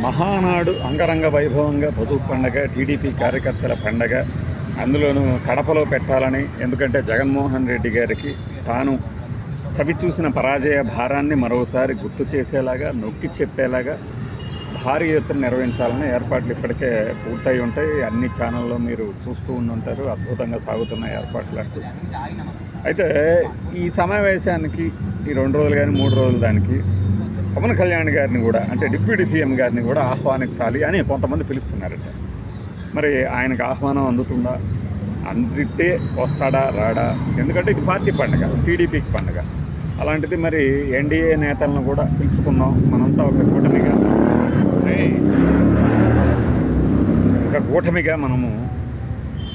మహానాడు అంగరంగ వైభవంగా పొదుపు పండగ, టీడీపీ కార్యకర్తల పండగ. అందులోనూ కడపలో పెట్టాలని, ఎందుకంటే జగన్మోహన్ రెడ్డి గారికి తాను చవి చూసిన పరాజయ భారాన్ని మరోసారి గుర్తు చేసేలాగా, నొక్కి చెప్పేలాగా భారీ ఎత్తున నిర్వహించాలని ఏర్పాట్లు ఇప్పటికే పూర్తయి ఉంటాయి. అన్ని ఛానల్లో మీరు చూస్తూ ఉంటారు. అద్భుతంగా సాగుతున్న ఏర్పాట్లు అంటూ. అయితే ఈ సమావేశానికి ఈ 2 రోజులు కానీ 3 రోజులు దానికి పవన్ కళ్యాణ్ గారిని కూడా, అంటే డిప్యూటీ సీఎం గారిని కూడా ఆహ్వానించాలి అని కొంతమంది పిలుస్తున్నారట. మరి ఆయనకు ఆహ్వానం అందుతుందా? అందితే వస్తాడా రాడా? ఎందుకంటే ఇది పార్టీ పండుగ, టీడీపీకి పండుగ. అలాంటిది మరి ఎన్డీఏ నేతలను కూడా పిలుచుకుందాం, మనంతా ఒక కూటమిగా మనము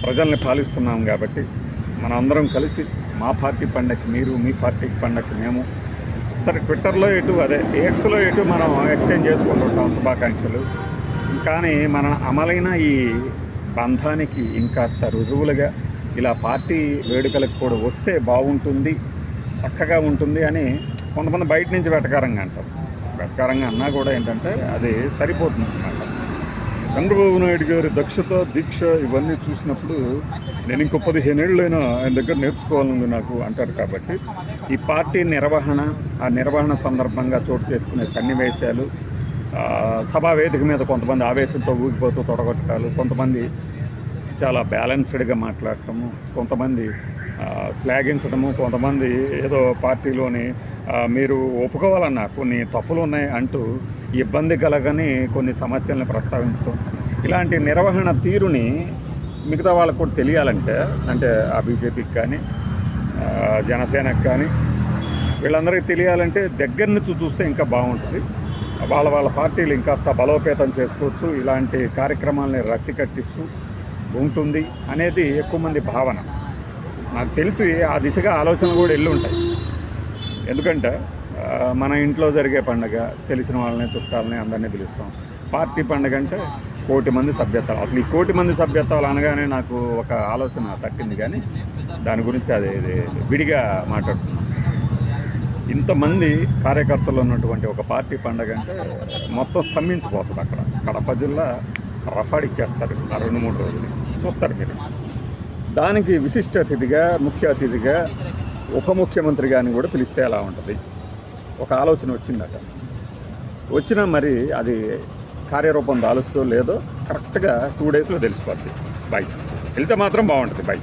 ప్రజల్ని పాలిస్తున్నాం కాబట్టి మనందరం కలిసి మా పార్టీ పండగకి మీరు, మీ పార్టీ పండగకి మేము, సరే ట్విట్టర్లో ఎటు అదే ఎక్స్లో ఎటు మనం ఎక్స్చేంజ్ చేసుకుంటుంటాం శుభాకాంక్షలు. కానీ మన అమలైన ఈ బంధానికి ఇంకాస్త రుజువులుగా ఇలా పార్టీ వేడుకలకు కూడా వస్తే బాగుంటుంది, చక్కగా ఉంటుంది అని కొంతమంది బయట నుంచి వెటకారంగా అంటారు. వెటకారంగా అన్నా కూడా ఏంటంటే అది సరిపోతుంది అన్నమాట. చంద్రబాబు నాయుడు గారి దక్షత, దీక్ష ఇవన్నీ చూసినప్పుడు నేను ఇంకో 15 ఏళ్ళైనా ఆయన దగ్గర నేర్చుకోవాలని నాకు అంటారు. కాబట్టి ఈ పార్టీ నిర్వహణ, ఆ నిర్వహణ సందర్భంగా చోటు చేసుకునే సన్నివేశాలు, సభా వేదిక మీద కొంతమంది ఆవేశంతో ఊగిపోతూ తొడగొట్టడాలు, కొంతమంది చాలా బ్యాలెన్స్డ్గా మాట్లాడటము, కొంతమంది శ్లాఘించడము, కొంతమంది ఏదో పార్టీలోని మీరు ఒప్పుకోవాలన్నా కొన్ని తప్పులు ఉన్నాయి అంటూ ఇబ్బంది కలగని కొన్ని సమస్యలను ప్రస్తావించడం, ఇలాంటి నిర్వహణ తీరుని మిగతా వాళ్ళకు కూడా తెలియాలంటే, అంటే ఆ బీజేపీకి కానీ జనసేనకు కానీ వీళ్ళందరికీ తెలియాలంటే దగ్గర నుంచి చూస్తే ఇంకా బాగుంటుంది. వాళ్ళ పార్టీలు ఇంకాస్త బలోపేతం చేసుకోవచ్చు, ఇలాంటి కార్యక్రమాలని రక్తి కట్టిస్తూ ఉంటుంది అనేది ఎక్కువ మంది భావన. నాకు తెలిసి ఆ దిశగా ఆలోచనలు కూడా వెళ్ళి ఉంటాయి. ఎందుకంటే మన ఇంట్లో జరిగే పండుగ తెలిసిన వాళ్ళని, చుట్టాలని అందరినీ పిలుస్తాం. పార్టీ పండుగ అంటే 1 కోటి మంది సభ్యత్వాలు. అసలు ఈ 1 కోటి మంది సభ్యత్వాలు అనగానే నాకు ఒక ఆలోచన తట్టింది, కానీ దాని గురించి అది విడిగా మాట్లాడుతున్నాం. ఇంతమంది కార్యకర్తలు ఉన్నటువంటి ఒక పార్టీ పండుగ అంటే మొత్తం స్తంభించిపోతుంది. అక్కడ కడప జిల్లా రఫాడిచ్చేస్తారు ఆ 2-3 రోజులు. చూస్తారు మీరు. దానికి విశిష్ట అతిథిగా, ముఖ్య అతిథిగా ఉప ముఖ్యమంత్రి గారిని కూడా పిలిస్తే ఎలా ఉంటుంది? ఒక ఆలోచన వచ్చిందట. వచ్చినా మరి అది కార్యరూపం దాలుస్తూ లేదో కరెక్ట్గా 2 డేస్లో తెలిసిపోద్ది. బై వెళ్తే మాత్రం బాగుంటుంది. బై.